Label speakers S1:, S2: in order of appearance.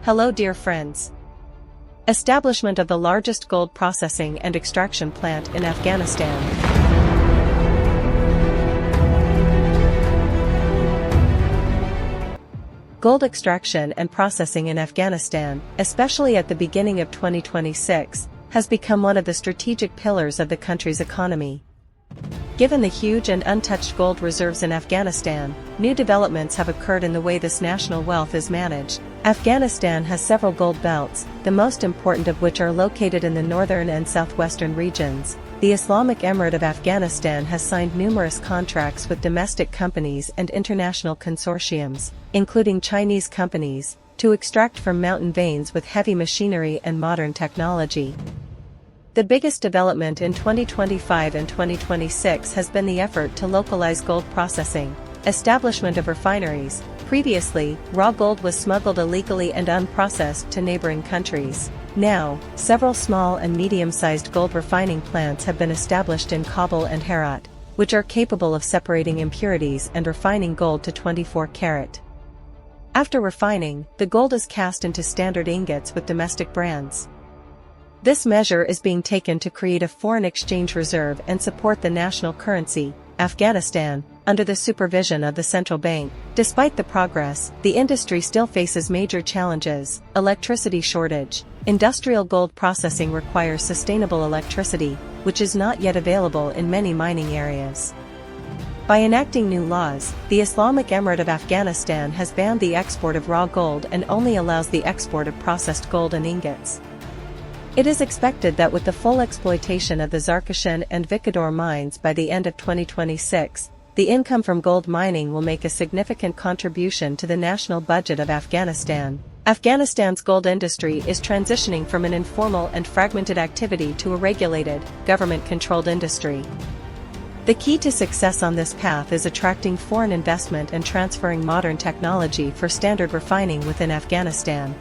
S1: Hello dear friends. Establishment of the largest gold processing and extraction plant in Afghanistan. Gold extraction and processing in Afghanistan, especially at the beginning of 2026, has become one of the strategic pillars of the country's economy. Given the huge and untouched gold reserves in Afghanistan, new developments have occurred in the way this national wealth is managed. Afghanistan has several gold belts, the most important of which are located in the northern and southwestern regions. The Islamic Emirate of Afghanistan has signed numerous contracts with domestic companies and international consortiums, including Chinese companies, to extract from mountain veins with heavy machinery and modern technology. The biggest development in 2025 and 2026 has been the effort to localize gold processing, establishment of refineries. Previously, raw gold was smuggled illegally and unprocessed to neighboring countries. Now, several small and medium-sized gold refining plants have been established in Kabul and Herat, which are capable of separating impurities and refining gold to 24 karat. After refining, the gold is cast into standard ingots with domestic brands. This measure is being taken to create a foreign exchange reserve and support the national currency, Afghanistan, under the supervision of the central bank. Despite the progress, the industry still faces major challenges: electricity shortage. Industrial gold processing requires sustainable electricity, which is not yet available in many mining areas. By enacting new laws, the Islamic Emirate of Afghanistan has banned the export of raw gold and only allows the export of processed gold and ingots. It is expected that with the full exploitation of the Zarkashan and Vikador mines by the end of 2026, the income from gold mining will make a significant contribution to the national budget of Afghanistan. Afghanistan's gold industry is transitioning from an informal and fragmented activity to a regulated, government-controlled industry. The key to success on this path is attracting foreign investment and transferring modern technology for standard refining within Afghanistan.